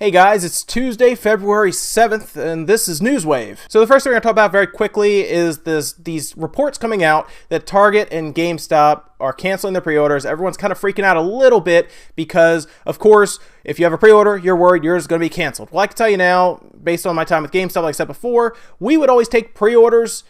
Hey guys, it's Tuesday, February 7th, and this is Newswave. So the first thing we're going to talk about very quickly is these reports coming out that Target and GameStop are canceling their pre-orders. Everyone's kind of freaking out a little bit because, of course, if you have a pre-order, you're worried yours is going to be canceled. Well, I can tell you now, based on my time with GameStop, like I said before, we would always take pre-orders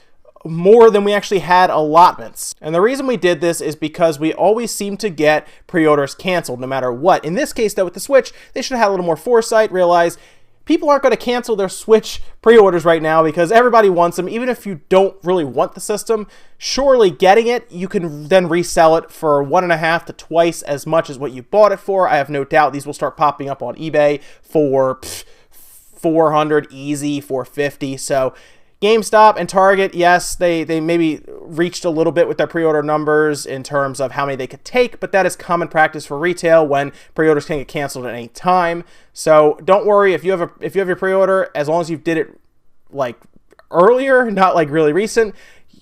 more than we actually had allotments. And the reason we did this is because we always seem to get pre-orders canceled no matter what. In this case, though, with the Switch, they should have had a little more foresight, realize people aren't going to cancel their Switch pre-orders right now because everybody wants them. Even if you don't really want the system, surely getting it, you can then resell it for 1.5 to twice as much as what you bought it for. I have no doubt these will start popping up on eBay for $400 easy, $450. So GameStop and Target, yes, they maybe reached a little bit with their pre-order numbers in terms of how many they could take, but that is common practice for retail when pre-orders can get canceled at any time. So don't worry if you have your pre-order, as long as you did it like earlier, not like really recent,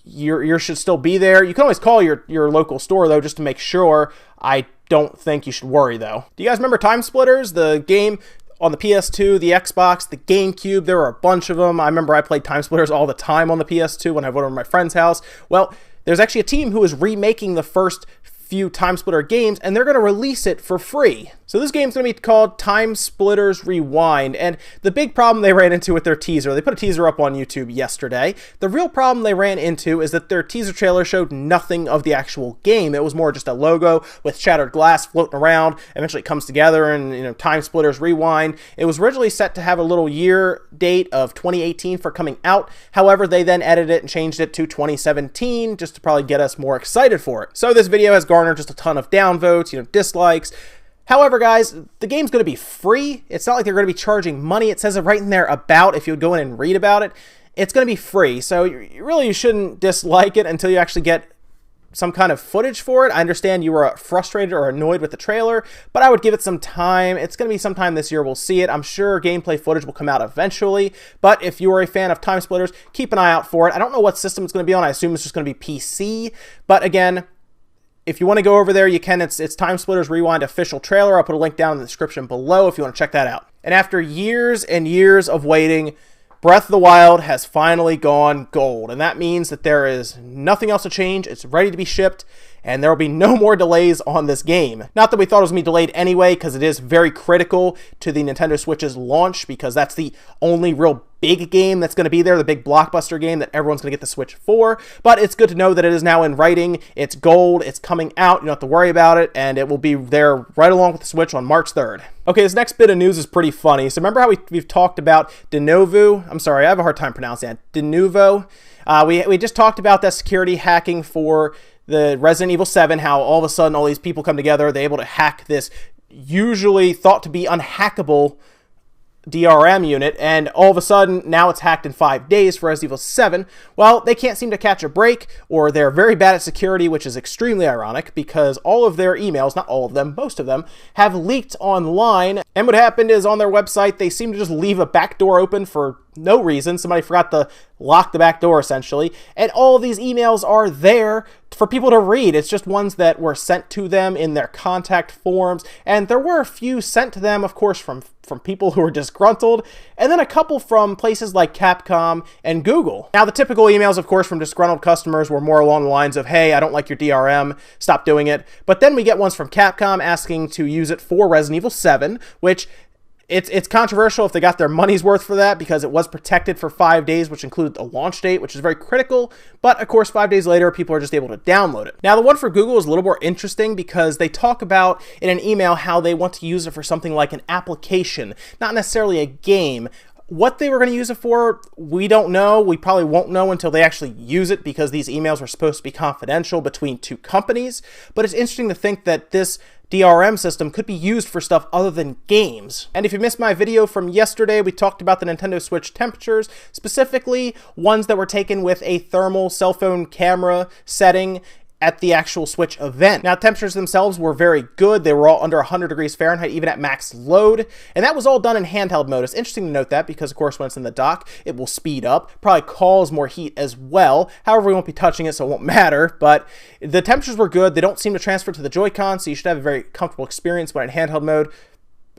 you should still be there. You can always call your local store though, just to make sure. I don't think you should worry though. Do you guys remember Time Splitters, the game on the PS2, the Xbox, the GameCube? There were a bunch of them. I remember I played Time Splitters all the time on the PS2 when I went over to my friend's house. Well, there's actually a team who is remaking the first few Time Splitter games, and they're going to release it for free. So this game's going to be called Time Splitters Rewind, and the big problem they ran into with their teaser, they put a teaser up on YouTube yesterday. The real problem they ran into is that their teaser trailer showed nothing of the actual game. It was more just a logo with shattered glass floating around. Eventually it comes together and, Time Splitters Rewind. It was originally set to have a little year date of 2018 for coming out. However, they then edited it and changed it to 2017 just to probably get us more excited for it. So this video has garnered just a ton of downvotes, dislikes. However, guys, the game's going to be free. It's not like they're going to be charging money. It says it right in there about, if you would go in and read about it, it's going to be free. So you shouldn't dislike it until you actually get some kind of footage for it. I understand you were frustrated or annoyed with the trailer, but I would give it some time. It's going to be sometime this year we'll see it. I'm sure gameplay footage will come out eventually, but if you are a fan of Time Splitters, keep an eye out for it. I don't know what system it's going to be on. I assume it's just going to be PC, but again, if you want to go over there, you can. It's Time Splitters Rewind official trailer. I'll put a link down in the description below if you want to check that out. And after years and years of waiting, Breath of the Wild has finally gone gold. And that means that there is nothing else to change. It's ready to be shipped, and there will be no more delays on this game. Not that we thought it was going to be delayed anyway, because it is very critical to the Nintendo Switch's launch, because that's the only real big game that's going to be there, the big blockbuster game that everyone's going to get the Switch for. But it's good to know that it is now in writing. It's gold. It's coming out. You don't have to worry about it, and it will be there right along with the Switch on March 3rd. Okay, this next bit of news is pretty funny. So remember how we've talked about Denuvo? I'm sorry, I have a hard time pronouncing that. Denuvo. We just talked about that security hacking for the Resident Evil 7, how all of a sudden all these people come together, they're able to hack this usually thought to be unhackable DRM unit, and all of a sudden now it's hacked in 5 days for Resident Evil 7. Well, they can't seem to catch a break, or they're very bad at security, which is extremely ironic because all of their emails, not all of them, most of them, have leaked online. And what happened is on their website, they seem to just leave a back door open for no reason. Somebody forgot to lock the back door, essentially. And all of these emails are there for people to read. It's just ones that were sent to them in their contact forms. And there were a few sent to them, of course, from people who were disgruntled, and then a couple from places like Capcom and Google. Now, the typical emails, of course, from disgruntled customers were more along the lines of, hey, I don't like your DRM, stop doing it. But then we get ones from Capcom asking to use it for Resident Evil 7, which it's controversial if they got their money's worth for that, because it was protected for 5 days, which included a launch date, which is very critical. But of course, 5 days later, people are just able to download it. Now, the one for Google is a little more interesting because they talk about in an email how they want to use it for something like an application, not necessarily a game. What they were going to use it for, we don't know. We probably won't know until they actually use it, because these emails were supposed to be confidential between two companies. But it's interesting to think that this DRM system could be used for stuff other than games. And if you missed my video from yesterday, we talked about the Nintendo Switch temperatures, specifically ones that were taken with a thermal cell phone camera setting at the actual Switch event. Now, temperatures themselves were very good. They were all under 100 degrees Fahrenheit, even at max load. And that was all done in handheld mode. It's interesting to note that because, of course, when it's in the dock, it will speed up, probably cause more heat as well. However, we won't be touching it, so it won't matter. But the temperatures were good. They don't seem to transfer to the Joy-Con, so you should have a very comfortable experience when in handheld mode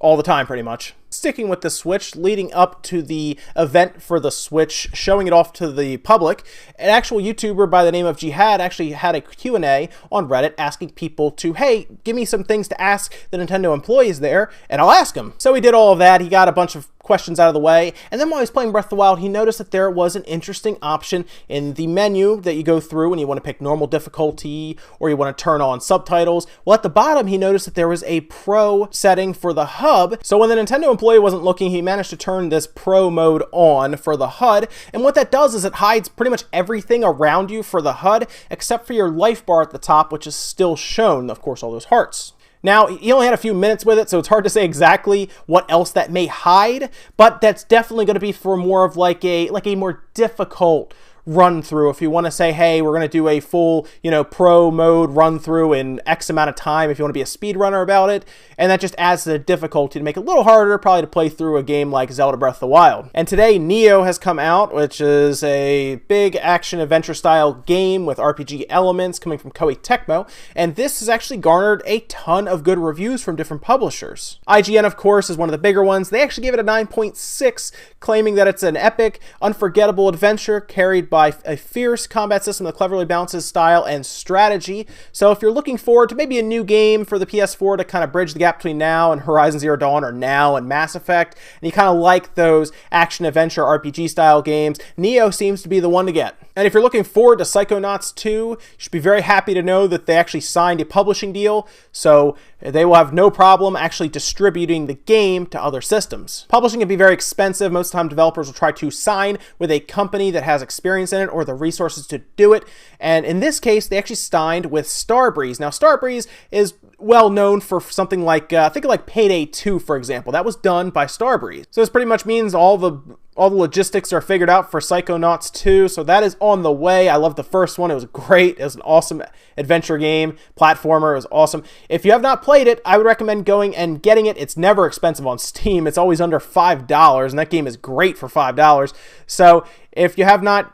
all the time, pretty much. sticking with the Switch, leading up to the event for the Switch, showing it off to the public, an actual YouTuber by the name of Jihad actually had a Q&A on Reddit asking people to, hey, give me some things to ask the Nintendo employees there, and I'll ask them. So he did all of that. He got a bunch of questions out of the way, and then while he was playing Breath of the Wild, he noticed that there was an interesting option in the menu that you go through when you want to pick normal difficulty or you want to turn on subtitles. Well, at the bottom, he noticed that there was a Pro setting for the hub. So when the Nintendo employee wasn't looking, he managed to turn this Pro mode on for the HUD, and what that does is it hides pretty much everything around you for the HUD, except for your life bar at the top, which is still shown, of course, all those hearts. Now, he only had a few minutes with it, so it's hard to say exactly what else that may hide, but that's definitely going to be for more of like a more difficult run through. If you want to say, hey, we're going to do a full, pro mode run through in X amount of time, if you want to be a speedrunner about it, and that just adds to the difficulty to make it a little harder probably to play through a game like Zelda Breath of the Wild. And today, Nioh has come out, which is a big action adventure style game with RPG elements coming from Koei Tecmo, and this has actually garnered a ton of good reviews from different publishers. IGN, of course, is one of the bigger ones. They actually gave it a 9.6, claiming that it's an epic, unforgettable adventure carried by a fierce combat system that cleverly balances style and strategy. So if you're looking forward to maybe a new game for the PS4 to kind of bridge the gap between now and Horizon Zero Dawn, or now and Mass Effect, and you kind of like those action-adventure RPG style games, Nioh seems to be the one to get. And if you're looking forward to Psychonauts 2, you should be very happy to know that they actually signed a publishing deal, so they will have no problem actually distributing the game to other systems. Publishing can be very expensive. Most of the time, developers will try to sign with a company that has experience in it or the resources to do it, and in this case, they actually signed with Starbreeze. Now, Starbreeze is well known for something like, think of like Payday 2, for example. That was done by Starbreeze. So this pretty much means all the logistics are figured out for Psychonauts 2, so that is on the way. I loved the first one. It was great. It was an awesome adventure game, platformer. It was awesome. If you have not played it, I would recommend going and getting it. It's never expensive on Steam. It's always under $5, and that game is great for $5. So if you have not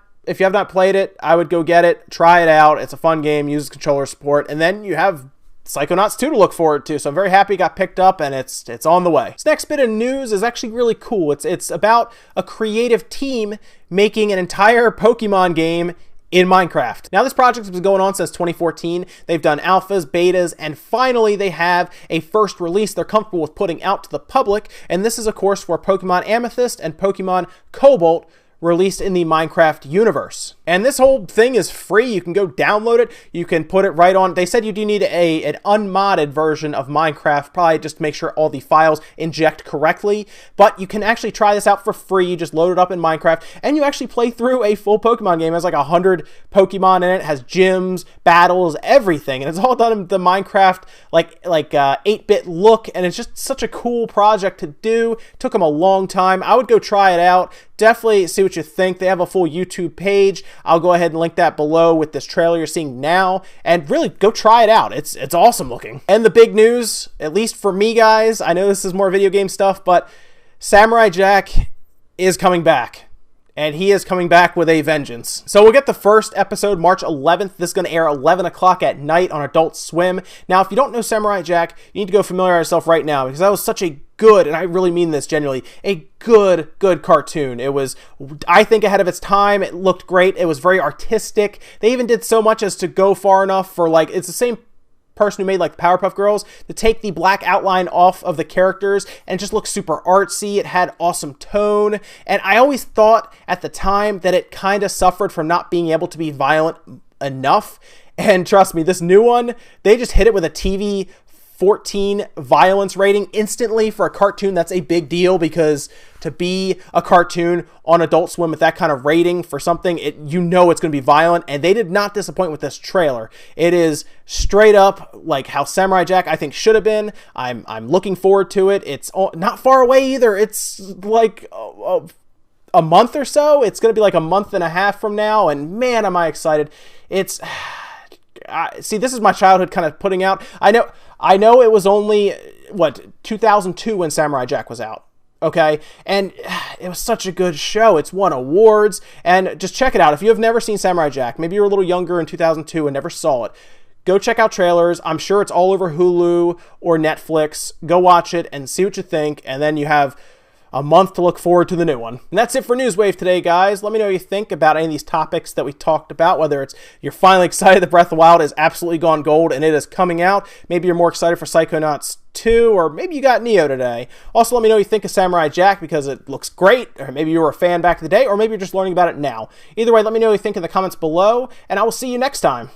played it, I would go get it, try it out. It's a fun game, use controller support, and then you have Psychonauts 2 to look forward to, so I'm very happy it got picked up, and it's on the way. This next bit of news is actually really cool. It's about a creative team making an entire Pokemon game in Minecraft. Now, this project has been going on since 2014. They've done alphas, betas, and finally they have a first release they're comfortable with putting out to the public, and this is, of course, for Pokemon Amethyst and Pokemon Cobalt, released in the Minecraft universe. And this whole thing is free. You can go download it. You can put it right on. They said you do need an unmodded version of Minecraft, probably just to make sure all the files inject correctly. But you can actually try this out for free. You just load it up in Minecraft, and you actually play through a full Pokemon game. It has like 100 Pokemon in it. It has gyms, battles, everything. And it's all done in the Minecraft like 8-bit look, and it's just such a cool project to do. It took them a long time. I would go try it out. Definitely see what you think. They have a full YouTube page. I'll go ahead and link that below with this trailer you're seeing now, and really go try it out. It's awesome looking. And the big news, at least for me, guys, I know this is more video game stuff, but Samurai Jack is coming back. And he is coming back with a vengeance. So we'll get the first episode March 11th. This is going to air 11 o'clock at night on Adult Swim. Now, if you don't know Samurai Jack, you need to go familiarize yourself right now, because that was such a good, and I really mean this genuinely, a good cartoon. It was, I think, ahead of its time. It looked great. It was very artistic. They even did so much as to go far enough for, like, it's the same person who made like Powerpuff Girls, to take the black outline off of the characters and just look super artsy. It had awesome tone, and I always thought at the time that it kind of suffered from not being able to be violent enough, and trust me, this new one, they just hit it with a TV 14 violence rating instantly. For a cartoon, that's a big deal, because to be a cartoon on Adult Swim with that kind of rating for something, you know it's going to be violent, and they did not disappoint with this trailer. It is straight up like how Samurai Jack, I think, should have been. I'm looking forward to it. It's not far away either. It's like a month or so. It's going to be like a month and a half from now, and man, am I excited. It's see, this is my childhood kind of putting out. I know it was only, 2002 when Samurai Jack was out. Okay, and it was such a good show. It's won awards, and just check it out. If you have never seen Samurai Jack, maybe you were a little younger in 2002 and never saw it, go check out trailers. I'm sure it's all over Hulu or Netflix. Go watch it and see what you think, and then you have a month to look forward to the new one. And that's it for Newswave today, guys. Let me know what you think about any of these topics that we talked about, whether it's you're finally excited that Breath of the Wild is absolutely gone gold and it is coming out. Maybe you're more excited for Psychonauts 2, or maybe you got Neo today. Also, let me know what you think of Samurai Jack, because it looks great, or maybe you were a fan back in the day, or maybe you're just learning about it now. Either way, let me know what you think in the comments below, and I will see you next time.